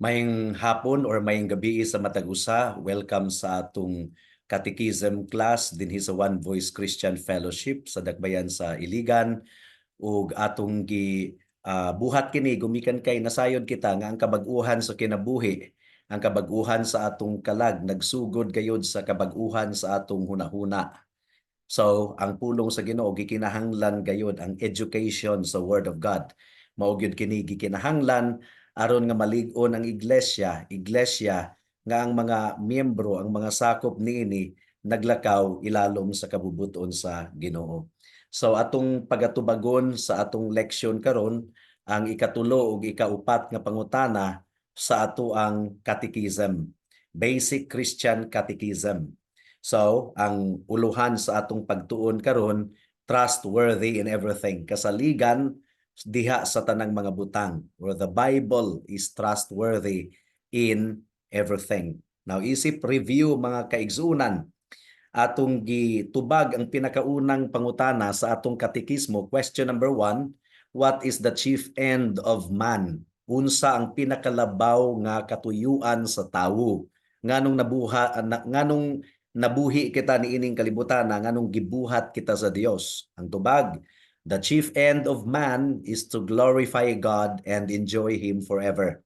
Mayong hapon or mayong gabi sa matag usa. Welcome sa atong Catechism class dinhi sa One Voice Christian Fellowship sa Dakbayan sa Iligan ug atong buhat kini gumikan kay nasayod kita nga ang kabag-uhan sa kinabuhi, ang kabag-uhan sa atong kalag nagsugod gayud sa kabag-uhan sa atong hunahuna. So, ang pulong sa Ginoo gikinahanglan gayud ang education sa Word of God. Mao gyud kini gikinahanglan aron nga malig-on ang iglesia nga ang mga miyembro, ang mga sakop niini naglakaw ilalom sa kabubuton sa Ginoo. So atong pagatubagon sa atong leksyon karon ang ikatulo ug ikaupat nga pangutana sa ato ang catechism, Basic Christian Catechism. So, ang uluhan sa atong pagtuon karon, trustworthy in everything. Kasaligan diha sa tanang mga butang, or the Bible is trustworthy in everything. Now, isip review mga kaigsunan, atong gitubag ang pinakaunang pangutana sa atong katekismo. Question number 1, what is the chief end of man? Unsa ang pinakalabaw nga katuyuan sa tawo? Nganong nabuhi kita niining kalibutan nganong gibuhat kita sa Dios? Ang tubag, the chief end of man is to glorify God and enjoy Him forever.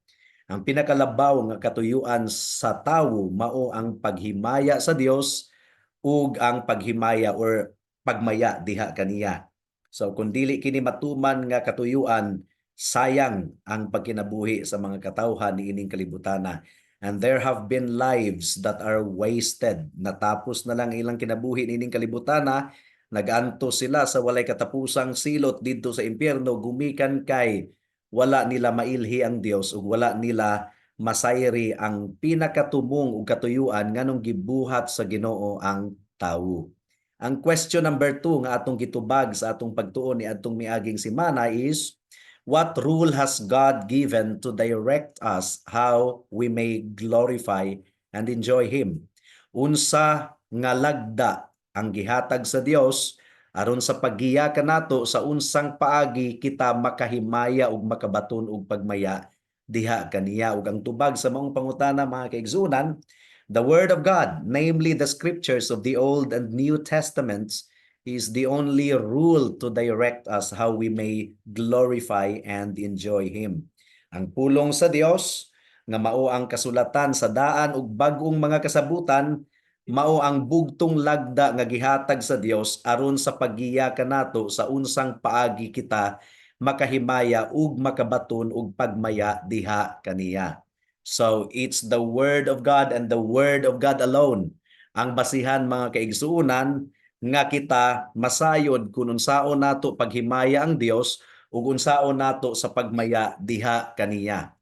Ang pinakalabaw nga katuyuan sa tawo mao ang paghimaya sa Dios ug ang paghimaya or pagmaya diha kaniya. So kung dili kini matuman nga katuyuan, sayang ang pagkinabuhi sa mga katawhan niining kalibutana. And there have been lives that are wasted. Natapos na lang ilang kinabuhi niining kalibutana, naganto sila sa walay katapusang silot didto sa impyerno, gumikan kay wala nila mailhi ang Dios ug wala nila masayri ang pinakatumong ug katuyuan nganong gibuhat sa Ginoo ang tawo. Ang question number 2 nga atong gitubag sa atong pagtuon ni adtong miaging semana is, what rule has God given to direct us how we may glorify and enjoy Him? Unsa nga lagda ang gihatag sa Dios aron sa paggiya kanato sa unsang paagi kita makahimaya ug makabaton og pagmaya diha kaniya. Ug ang tubag sa maong pangutana mga kaigsunan, the Word of God, namely the scriptures of the Old and New Testaments, is the only rule to direct us how we may glorify and enjoy Him. Ang pulong sa Dios nga mao ang kasulatan sa daan ug bag-ong mga kasabutan, mao ang bugtong lagda nga gihatag sa Dios aron sa paggiya kanato sa unsang paagi kita makahimaya ug makabaton ug pagmaya diha kaniya. So it's the Word of God and the Word of God alone ang basihan mga kaigsuunan nga kita masayod kung unsaon nato paghimaya ang Dios ug unsaon nato sa pagmaya diha kaniya.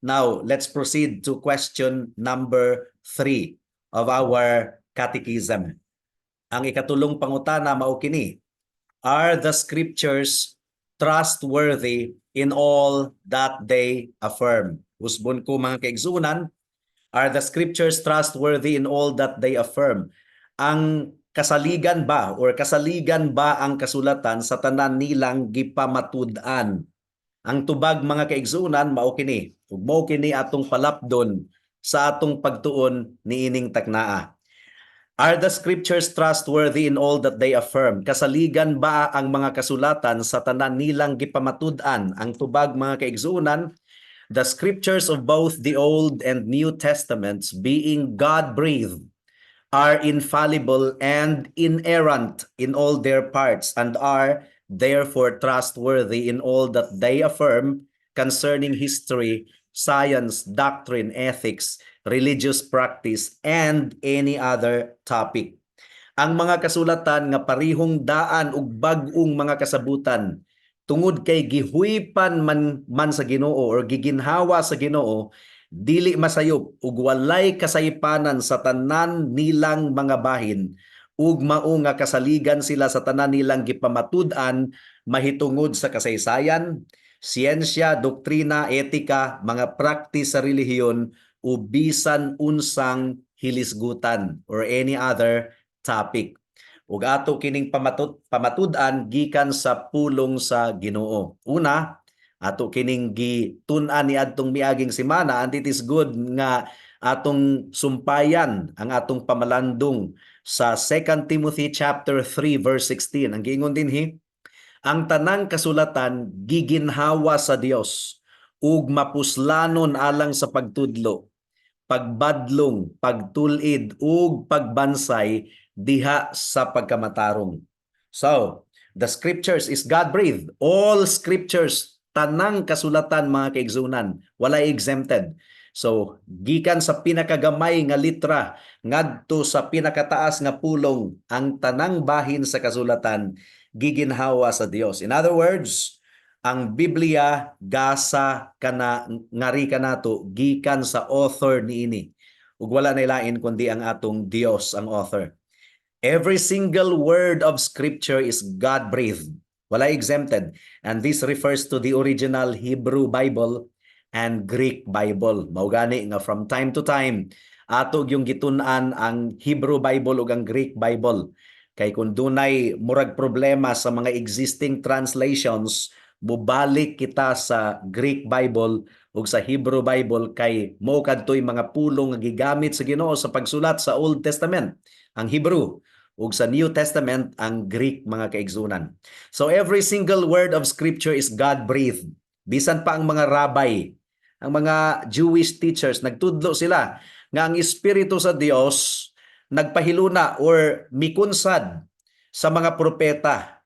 Now, let's proceed to question number 3 of our catechism. Ang ikatulong pangutana mao kini, are the scriptures trustworthy in all that they affirm? Husbon ko mga kaigsunan, are the scriptures trustworthy in all that they affirm? Ang kasaligan ba or kasaligan ba ang kasulatan sa tanan nilang gipamatud-an? Ang tubag mga kaigsunan mao kini. Ug mao kini atong palapdon sa atong pagtuon niining taknaa. Are the scriptures trustworthy in all that they affirm? Kasaligan ba ang mga kasulatan sa tanan nilang gipamatud-an? Ang tubag mga kaigsunan, the scriptures of both the Old and New Testaments, being God-breathed, are infallible and inerrant in all their parts, and are therefore trustworthy in all that they affirm concerning history, science, doctrine, ethics, religious practice, and any other topic. Ang mga kasulatan nga parihong daan ug bag-ong mga kasabutan tungod kay gihuipan man sa Ginoo or giginhawa sa Ginoo, dili masayop ug walay kasaypanan sa tanan nilang mga bahin ug mao nga kasaligan sila sa tanan nilang gipamatud-an mahitungod sa kasaysayan, siyensya, doktrina, etika, mga praktis sa relihiyon o bisan unsang hilisgutan or any other topic. Ug ato kining pamatud-an gikan sa pulong sa Ginoo. Una, Ato kining gitun-an ni adtong miaging semana, and it is good nga atong sumpayan ang atong pamalandong sa 2 Timothy chapter 3 verse 16. Ang giingon dinhi, ang tanang kasulatan giginhawa sa Dios ug mapuslanon alang sa pagtudlo, pagbadlong, pagtulid ug pagbansay diha sa pagkamatarong. So, the scriptures is God-breathed. All scriptures, tanang kasulatan mga kaigsunan, walay exempted. So, gikan sa pinakagamay nga litra ngadto sa pinakataas nga pulong, ang tanang bahin sa kasulatan giginhawa sa Dios. In other words, ang Biblia gasa kana ngari kanato gikan sa author niini. Ug wala na lain kundi ang atong Dios ang author. Every single word of scripture is God-breathed. Wala exempted. And this refers to the original Hebrew Bible and Greek Bible. Mao gani nga from time to time ato yung gitun-an ang Hebrew Bible ug ang Greek Bible. Kay kung dunay murag problema sa mga existing translations, mubalik kita sa Greek Bible ug sa Hebrew Bible kay mao kadtoy mga pulong nga gigamit sa Ginoo sa pagsulat sa Old Testament, ang Hebrew, ug sa New Testament ang Greek mga kaigsunan. So every single word of scripture is God-breathed. Bisan pa ang mga rabbi, ang mga Jewish teachers, nagtudlo sila nga ang Espiritu sa Dios nagpahiluna or mikunsad sa mga propeta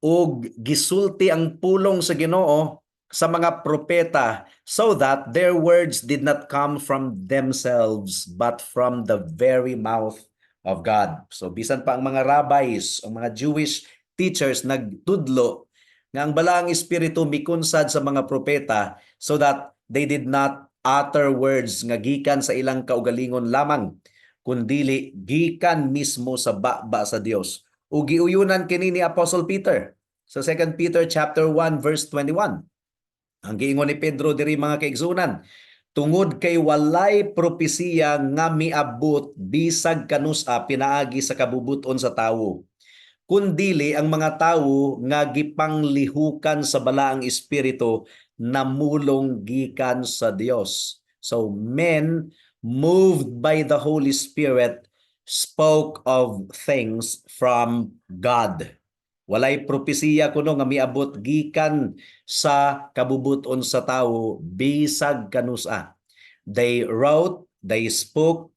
ug gisulti ang pulong sa Ginoo sa mga propeta so that their words did not come from themselves but from the very mouth of God. So bisan pa ang mga rabbis, ang mga Jewish teachers nagtudlo nga ang balaang espiritu mikunsad sa mga propeta so that they did not utter words nga gikan sa ilang kaugalingon lamang, kundili gikan mismo sa baba sa Dios. Ug giuyunan kini ni Apostle Peter sa 2 Peter chapter 1 verse 21. Ang giingon ni Pedro diri mga kaigsunan, tungod kay walay propesiya nga miabot bisag kanusa pinaagi sa kabubuton sa tawo, kundili ang mga tawo nga gipanglihukan sa balaang espiritu namulong gikan sa Dios. So men moved by the Holy Spirit spoke of things from God. Walay propesiya kuno nga miabot gikan sa kabubuton sa tawo bisag kanusa. They wrote, they spoke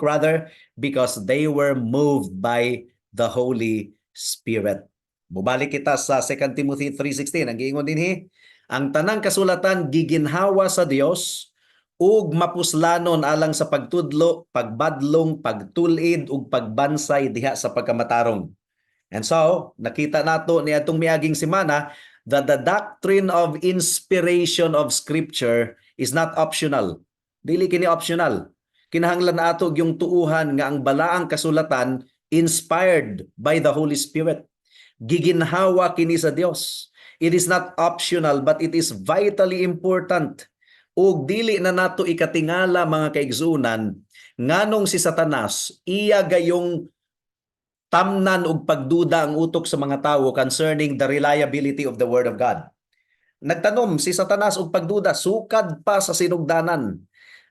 rather because they were moved by the Holy Spirit. Bubalik kita sa 2 Timothy 3:16. Ang giingon dinhi, ang tanang kasulatan giginhawa sa Dios ug mapuslanon alang sa pagtudlo, pagbadlong, pagtulid ug pagbansay diha sa pagkamatarong. And so, nakita nato ni atong miaging semana that the doctrine of inspiration of Scripture is not optional. Dili kini optional. Kinahanglan nato yung tuuhan nga ang balaang kasulatan inspired by the Holy Spirit. Giginhawa kini sa Dios. It is not optional but it is vitally important. Ug dili na nato ikatingala mga kaigsunan nganong si Satanas iya gayong tamnan og pagduda ang utok sa mga tawo concerning the reliability of the Word of God. Nagtanom si Satanas og pagduda sukad pa sa sinugdanan.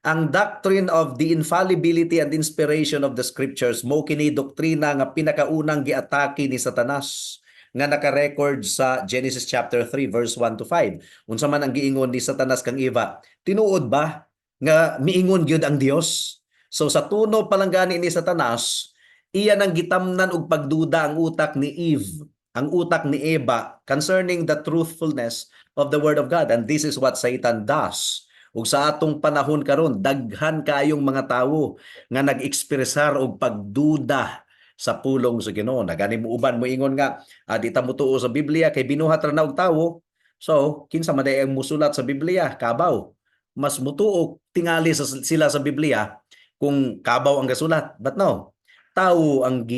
Ang doctrine of the infallibility and inspiration of the scriptures mo kini doktrina nga pinakaunang giatake ni Satanas nga naka-record sa Genesis chapter 3 verse 1 to 5. Unsa man ang giingon ni Satanas kang Eva, tinuod ba nga miingon gyud ang Dios? So sa tuno palanggani ni Satanas, iya nang gitamnan og pagduda ang utak ni Eve, ang utak ni Eva concerning the truthfulness of the Word of God. And this is what Satan does. Ug sa atong panahon karon, daghan kayong mga tawo nga nag-ekspresar og pagduda sa pulong sa Ginoo. Nagani mo uban mo ingon nga di ta mutuo sa Biblia kay binuhat ra na og tawo. So, kinsa man ang musulat sa Biblia, kabaw. Mas mutuo tingali sila sa Biblia kung kabaw ang gasulat. But no, tao ang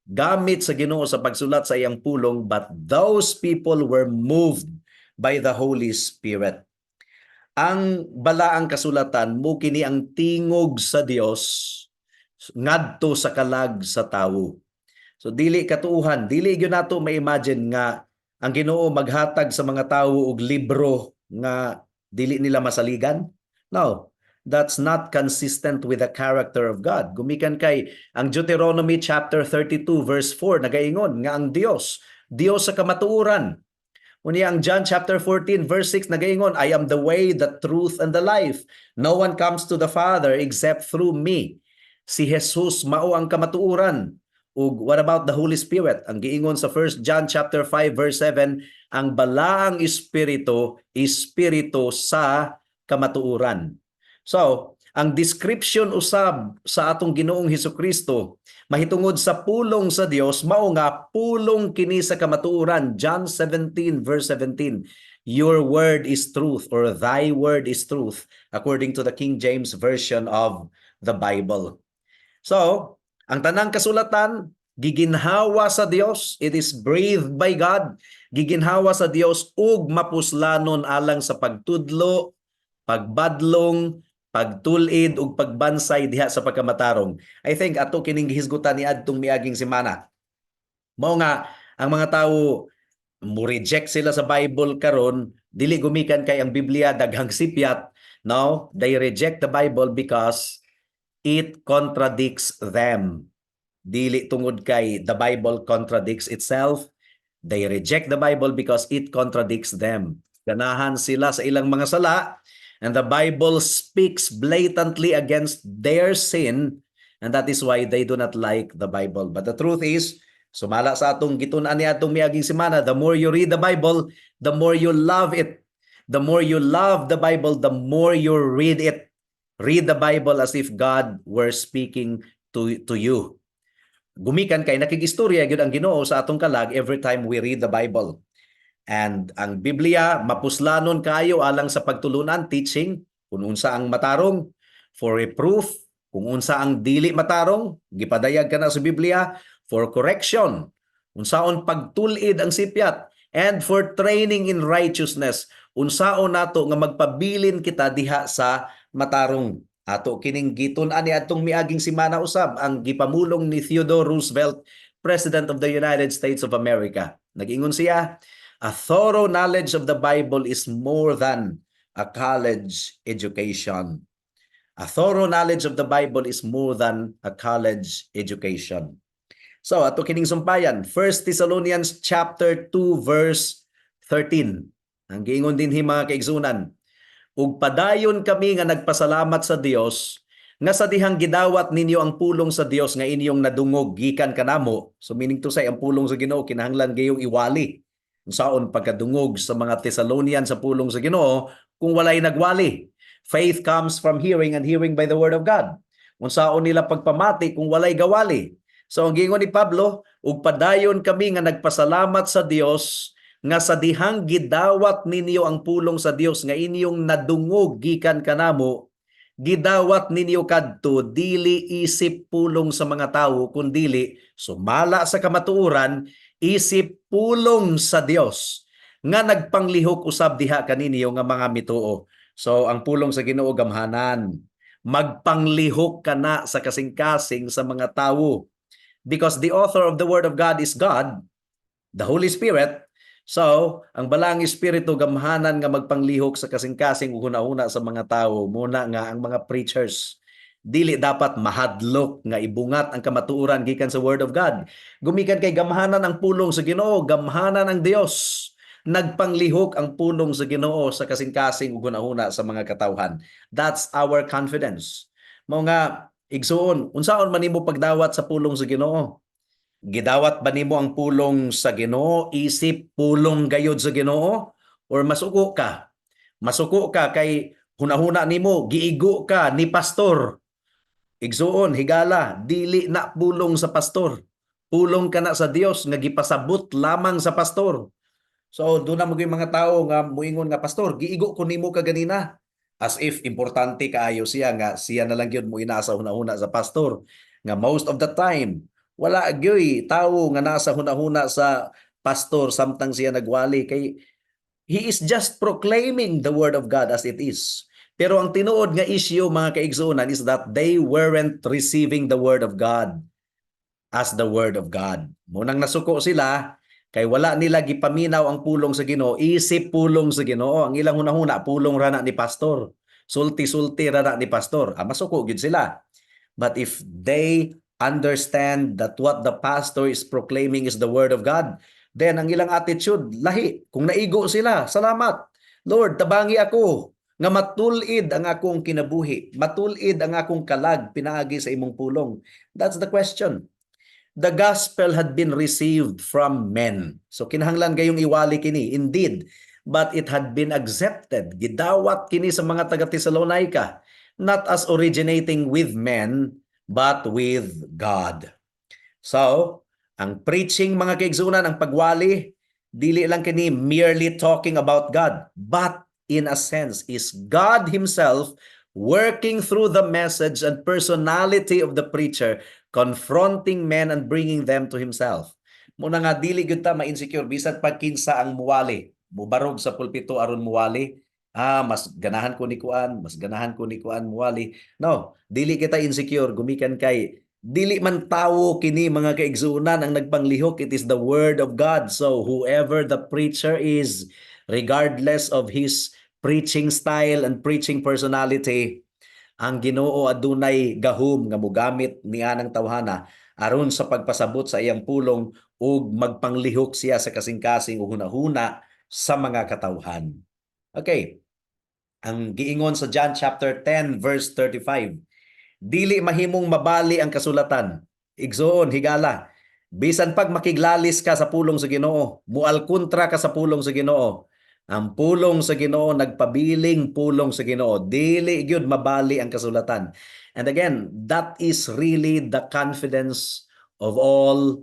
gamit sa Ginoo sa pagsulat sa iyang pulong, but those people were moved by the Holy Spirit. Ang balaang kasulatan mo kini ang tingog sa Dios ngadto sa kalag sa tawo. So dili katuuhan, dili gyud nato ma-imagine nga ang Ginoo maghatag sa mga tawo og libro nga dili nila masaligan? No. That's not consistent with the character of God. Gumikan kay ang Deuteronomy chapter 32 verse 4 nagaingon nga ang Dios, Dios sa kamatuoran. Unya ang John chapter 14 verse 6 nagaingon, I am the way, the truth, and the life. No one comes to the Father except through me. Si Jesus mao ang kamatuoran. Ug what about the Holy Spirit? Ang giingon sa 1 John chapter 5 verse 7, ang balaang espiritu, espiritu sa kamatuoran. So, ang description usab sa atong Ginoong Hesukristo mahitungod sa pulong sa Dios mao nga pulong kini sa kamatuoran. John 17 verse 17. Your word is truth, or thy word is truth, according to the King James version of the Bible. So, ang tanang kasulatan giginhawa sa Dios, it is breathed by God. Giginhawa sa Dios ug mapuslanon alang sa pagtudlo, pagbadlong, pagtulid ug pagbansay diha sa pagkamatarong. I think ato kining gihisgutan ni adtong miaging semana. Mao nga ang mga tawo mo reject sila sa Bible karon, dili gumikan kay ang Biblia daghang sipyat. No, they reject the Bible because it contradicts them. Dili tungod kay the Bible contradicts itself. They reject the Bible because it contradicts them. Ganahan sila sa ilang mga sala, and the Bible speaks blatantly against their sin, and that is why they do not like the Bible. But the truth is, sumala sa atong gitun-an ni atong miaging semana, the more you read the Bible, the more you love it. The more you love the Bible, the more you read it. Read the Bible as if God were speaking to you. Gumikan kay nakigistorya gyud ang Ginoo sa atong kalag every time we read the Bible. And ang Biblia mapuslanon kayo alang sa pagtulunan, teaching, kung unsa ang matarong, for reproof, kung unsa ang dili matarong, gipadayag ka na sa Biblia, for correction, unsaon pagtulid ang sipyat, and for training in righteousness, unsaon nato nga magpabilin kita diha sa matarong. Ato kining gitun-an ni atong miaging semana usab ang gipamulong ni Theodore Roosevelt, President of the United States of America. Nag-ingon siya, a thorough knowledge of the Bible is more than a college education. A thorough knowledge of the Bible is more than a college education. So, ato kining sumpayan, 1 Thessalonians chapter 2 verse 13. Ang giingon din mga kaigsunan, ug padayon kami nga nagpasalamat sa Dios nga sa dihang gidawat ninyo ang pulong sa Dios nga inyong nadungog gikan kanamo. So meaning to say, ang pulong sa Ginoo kinahanglan gayong iwali. Unsaon pagkadungog sa mga Thessalonian sa pulong sa Ginoo kung walay nagwali. Faith comes from hearing, and hearing by the word of God. Unsaon nila pagpamati kung walay gawali. So ang giingon ni Pablo, ug padayon kami nga nagpasalamat sa Dios nga sa dihang gidawat ninyo ang pulong sa Dios nga inyong nadungog gikan kanamo, gidawat ninyo kadto dili isip pulong sa mga tawo kundili sumala sa kamatuoran, isip pulong sa Dios nga nagpanglihok usab diha kaninyo nga mga mituo. So ang pulong sa Ginoo gamhanan, magpanglihok kana sa kasing-kasing sa mga tawo, because the author of the word of God is God, the Holy Spirit. So, ang balang espiritu gamhanan nga magpanglihok sa kasing-kasing ug hunahuna sa mga tawo, muna nga ang mga preachers dili dapat mahadlok nga ibungat ang kamatuoran gikan sa word of God. Gumikan kay gamhanan ang pulong sa Ginoo, gamhanan ang Dios. Nagpanglihok ang pulong sa Ginoo sa kasing-kasing ug hunahuna sa mga katawhan. That's our confidence. Mao nga igsuon, unsaon man nimo pagdawat sa pulong sa Ginoo? Gidawat ba nimo ang pulong sa Ginoo, isip pulong gayod sa Ginoo, or masuko ka? Masuko ka kay hunahuna nimo giigo ka ni pastor. Igsuon higala, dili na pulong sa pastor. Pulong ka na sa Dios nga gipasabot lamang sa pastor. So do na mo mga tao nga muingon nga pastor, giigo ko nimo kaganina. As if importante kaayo siya nga siya na lang gyud mo inasa hunahuna sa pastor. Nga most of the time wala gyoy tawo nga nasa hunahuna sa pastor samtang siya nagwali, kay he is just proclaiming the word of God as it is. Pero ang tinuod nga issue mga kaigsuonan is that they weren't receiving the word of God as the word of God. Munang nasuko sila Kay wala nila gipaminaw ang pulong sa Ginoo, isip pulong sa Ginoo. Ang ilang hunahuna pulong rana ni pastor. Sulti-sulti rana ni pastor. Masuko gyud sila. But if they understand that what the pastor is proclaiming is the word of God, then ang ilang attitude lahi. Kung naigo sila, salamat. Lord, tabangi ako nga matulid ang akong kinabuhi, matulid ang akong kalag pinaagi sa imong pulong. That's the question. The gospel had been received from men. So kinahanglan gayong iwali kini, indeed, but it had been accepted. Gidawat kini sa mga taga Thessalonica, not as originating with men, but with God. So, ang preaching mga kaigsunan, ang pagwali, dili lang kini merely talking about God, but in a sense is God Himself working through the message and personality of the preacher, confronting men and bringing them to Himself. Muna nga, dili gyud ta ma-insecure, bisan pag kinsa ang muwali, mubarog sa pulpito aron muwali, mas ganahan ko ni kuan, mas ganahan ko ni kuan muwali. No, dili kita insecure, gumikan kay dili man tawo kini mga kaigsunan ang nagpanglihok, it is the word of God. So whoever the preacher is, regardless of his preaching style and preaching personality, ang Ginoo adunay gahom nga mogamit niya ng tawhana aron sa pagpasabot sa iyang pulong ug magpanglihok siya sa kasing-kasing ug hunahuna sa mga katawhan. Okay. Ang giingon sa John chapter 10 verse 35, dili mahimong mabali ang kasulatan. Igsoon, higala. Bisan pag makiglalis ka sa pulong sa Ginoo, mual kontra ka sa pulong sa Ginoo. Ang pulong sa Ginoo nagpabiling pulong sa Ginoo. Dili gyud mabali ang kasulatan. And again, that is really the confidence of all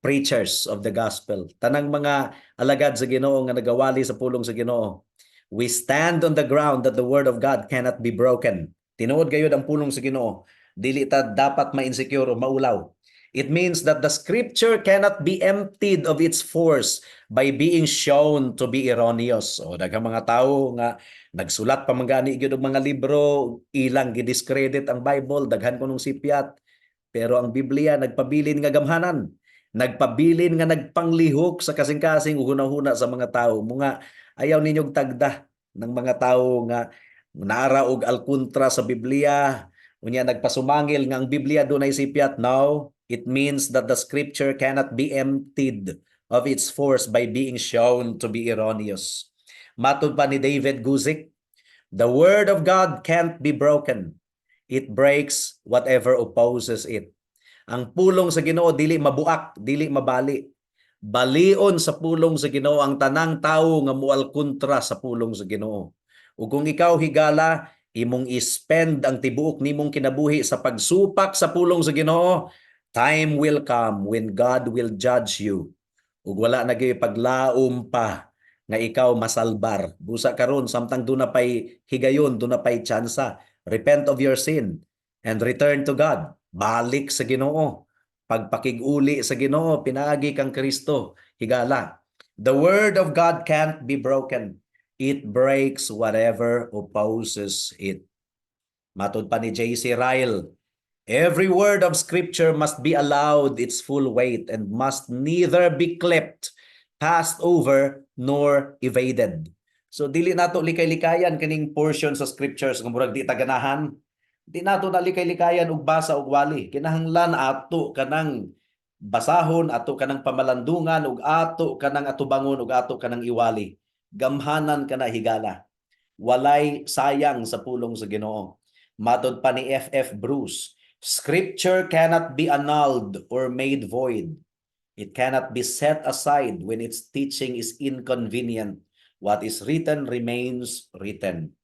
preachers of the gospel. Tanang mga alagad sa Ginoo nga nagawali sa pulong sa Ginoo. We stand on the ground that the word of God cannot be broken. Tinuod gayud ang pulong sa Ginoo. Dili ta dapat ma-insecure o maulaw. It means that the scripture cannot be emptied of its force by being shown to be erroneous. O daghang mga tawo nga nagsulat pa man gani gyud og mga libro, ilang gidiscredit ang Bible, daghan kunong sipyat. Pero ang Biblia nagpabilin nga gamhanan, nagpabilin nga nagpanglihok sa kasing-kasing ug hunahuna sa mga tawo. Mga ayaw ninyong tagda ng mga tawo nga naara og alkontra sa Biblia, unya nagpasumangil nga ang Biblia dunay sipyat. No, it means that the scripture cannot be emptied of its force by being shown to be erroneous. Matud pa ni David Guzik, the word of God can't be broken. It breaks whatever opposes it. Ang pulong sa Ginoo dili mabuak, dili mabali. Balion sa pulong sa Ginoo ang tanang tawo nga mual kontra sa pulong sa Ginoo. Ug kung ikaw higala, imong ispend ang tibuok nimong kinabuhi sa pagsupak sa pulong sa Ginoo, time will come when God will judge you. Ug wala na gyud paglaom pa nga ikaw masalbar. Busa karon samtang duna pay higayon, duna pay tsansa. Repent of your sin and return to God. Balik sa Ginoo. Pagpakig-uli sa Ginoo, pinaagi kang Kristo. Higala. The word of God can't be broken. It breaks whatever opposes it. Matud pa ni J.C. Ryle, every word of Scripture must be allowed its full weight and must neither be clipped, passed over, nor evaded. So dili nato likay-likayan kining portion sa Scriptures nga murag di taganahan. Di nato na likay-likayan og basa og wali. Kinahanglan ato kanang basahon, ato kanang pamalandungan, ug ato kanang atubangon, ug ato kanang iwali. Gamhanan kana higala. Walay sayang sa pulong sa Ginoo. Matod pa ni F.F. Bruce, Scripture cannot be annulled or made void. It cannot be set aside when its teaching is inconvenient. What is written remains written.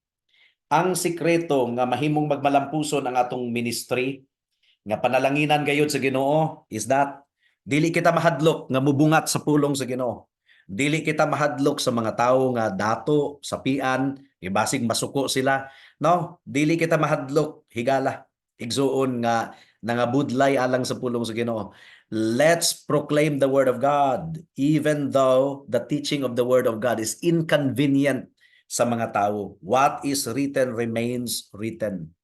Ang sikreto nga mahimong magmalampuson ang atong ministry, nga panalanginan gayud sa Ginoo, is that dili kita mahadlok nga mubungat sa pulong sa Ginoo. Dili kita mahadlok sa mga tawo nga dato, sapian, ibasig masuko sila. No, dili kita mahadlok, higala, igsuon nga nangabudlay alang sa pulong sa Ginoo. Let's proclaim the word of God even though the teaching of the word of God is inconvenient sa mga tao. What is written remains written.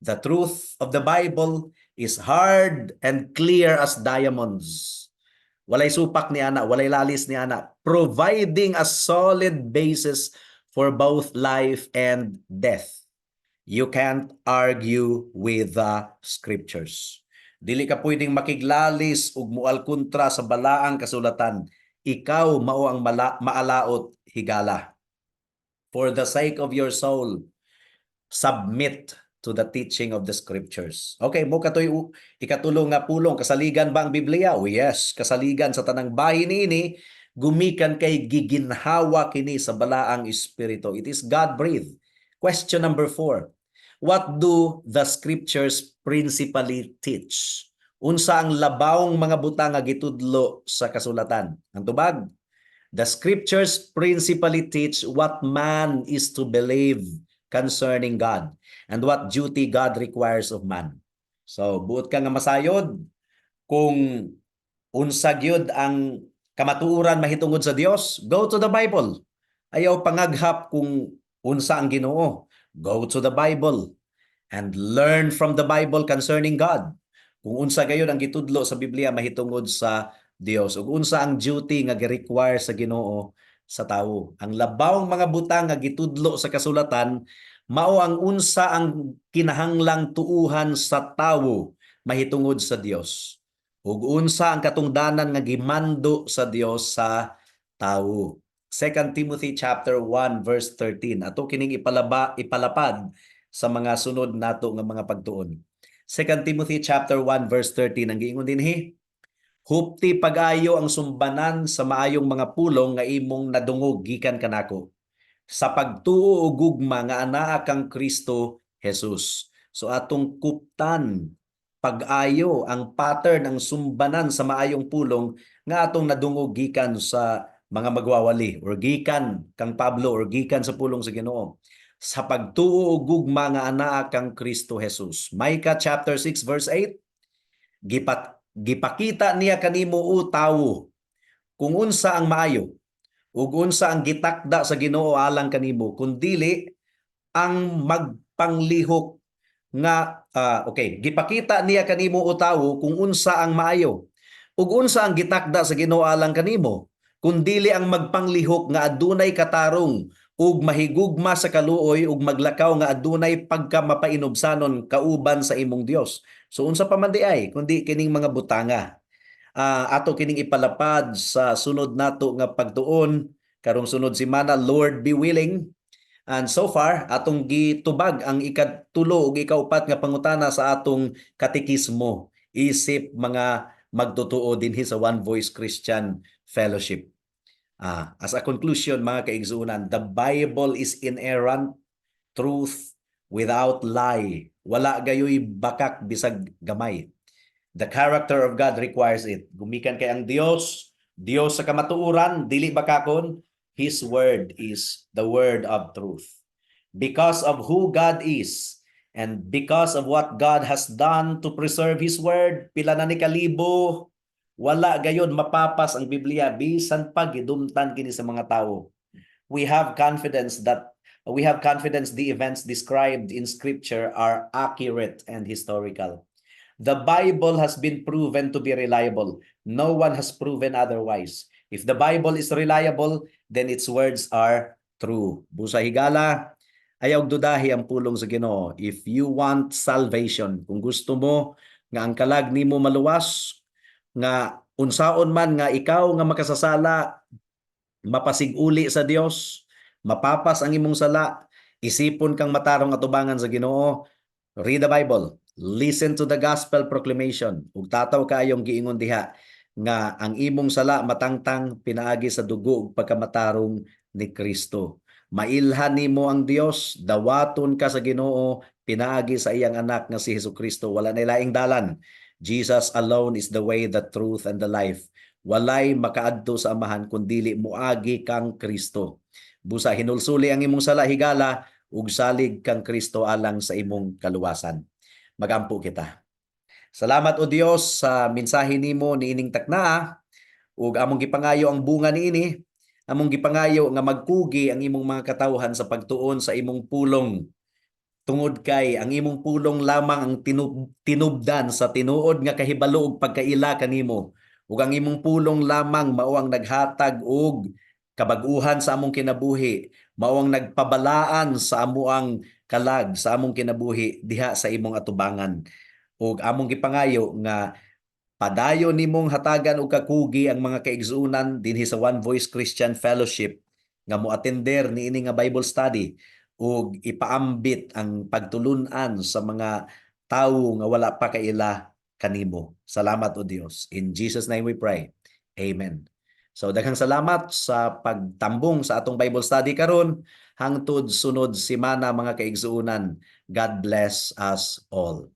The truth of the Bible is hard and clear as diamonds. Walay supak ni ana, walay lalis ni ana, providing a solid basis for both life and death. You can't argue with the scriptures. Dili ka pwedeng makiglalis ug mual kontra sa balaang kasulatan. Ikaw mao ang maalaot higala. For the sake of your soul, submit to the teaching of the scriptures. Okay, mo katoy ikatulong nga pulong, kasaligan ba ang Biblia? Oh yes, kasaligan sa tanang bahin ini, gumikan kay giginhawa kini sa balaang espiritu. It is God-breathed. Question number 4. What do the scriptures principally teach? Unsa ang labawng mga butang nga gitudlo sa kasulatan? Ang tubag, the scriptures principally teach what man is to believe concerning God and what duty God requires of man. So, buot ka nga masayod kung unsa gyud ang kamatuoran mahitungod sa Dios, go to the Bible. Ayaw pangaghap kung unsa ang Ginoo. Go to the Bible and learn from the Bible concerning God. Kung unsa gayon ang gitudlo sa Biblia mahitungod sa Dios ug unsa ang duty nga gi-require sa Ginoo sa tawo. Ang labawng mga butang nga gitudlo sa kasulatan mao ang unsa ang kinahanglang tuuhan sa tawo mahitungod sa Dios. Ug unsa ang katungdanan nga gimando sa Dios sa tawo. 2 Timothy chapter 1 verse 13. Ato kining ipalapad sa mga sunod nato nga mga pagtuon. 2 Timothy chapter 1 verse 13 ang giingon dinhi, hupti pag-ayo ang sumbanan sa maayong mga pulong nga imong nadungog gikan kanako sa pagtuo ug gugma nga anaa kang Kristo Jesus. So atong kuptan pag-ayo ang pattern ang sumbanan sa maayong pulong nga atong nadungog gikan sa mga magwawali or gikan kang Pablo or gikan sa pulong sa Ginoo sa pagtuo ug gugma nga anaa kang Kristo Jesus. Micah chapter 6 verse 8, gipakita niya kanimo o tawo kung unsa ang maayo ug unsa ang gitakda sa Ginoo alang kanimo kundili ang magpanglihok nga gipakita niya kanimo o tawo kung unsa ang maayo ug unsa ang gitakda sa Ginoo alang kanimo kundili ang magpanglihok nga adunay katarong ug mahigugma sa kaluoy ug maglakaw nga adunay pagkamapainobsanon kauban sa imong Dios. So unsa pa man di ay kundi kining mga butanga. Ato kining ipalapad sa sunod nato nga pagtuon karong sunod semana, Lord be willing. And so far atong gitubag ang ikatulo ug ikaupat nga pangutana sa atong katekismo isip mga magtutuo dinhi sa One Voice Christian Fellowship. As a conclusion mga kaigsuunan, the Bible is inerrant truth without lie. Wala gayoy bakak bisag gamay. The character of God requires it. Gumikan kay ang Dios, Dios sa kamatuoran, dili bakakon. His word is the word of truth. Because of who God is and because of what God has done to preserve His word, pila na ni kalibo, wala gayon mapapas ang Biblia bisan pag gidumtan kini sa mga tawo. We have confidence the events described in scripture are accurate and historical. The Bible has been proven to be reliable. No one has proven otherwise. If the Bible is reliable, then its words are true. Busa higala, ayaw dudahi ang pulong sa Ginoo. If you want salvation, kung gusto mo nga ang kalag nimo maluwas, nga unsaon man nga ikaw nga makasasala, mapasig-uli sa Dios, mapapas ang imong sala, isipon kang matarong atubangan sa Ginoo, read the Bible, listen to the gospel proclamation, ug tataw kaayong giingon diha nga ang imong sala matangtang pinaagi sa dugo ug pagkamatarong ni Kristo. Mailhan nimo ang Dios, dawaton ka sa Ginoo, pinaagi sa iyang anak nga si Hesukristo. Wala na laing dalan. Jesus alone is the way, the truth, and the life. Walay makaadto sa amahan kundili moagi kang Kristo. Busa hinulsuli ang imong sala higala ug salig kang Kristo alang sa imong kaluwasan. Magampo kita. Salamat o Dios sa mensahe nimo niining takna ug among gipangayo ang bunga niini. Among gipangayo nga magkugi ang imong mga katawhan sa pagtuon sa imong pulong. Tungod kay ang imong pulong lamang ang tinubdan sa tinuod nga kahibalo ug pagkaila kanimo ug ang imong pulong lamang mao ang naghatag og kabag-uhan sa among kinabuhi, mao ang nagpabalaan sa amuang kalag sa among kinabuhi diha sa imong atubangan. Ug among gipangayo nga padayon nimong hatagan og kakugi ang mga kaigsuonan dinhi sa One Voice Christian Fellowship nga moatender niini nga Bible study ug ipaambit ang pagtulun-an sa mga tawo nga wala pa kaila kanimo. Salamat o Dios. In Jesus name we pray. Amen. So daghang salamat sa pagtambong sa atong Bible study karon hangtod sunod semana mga kaigsuonan. God bless us all.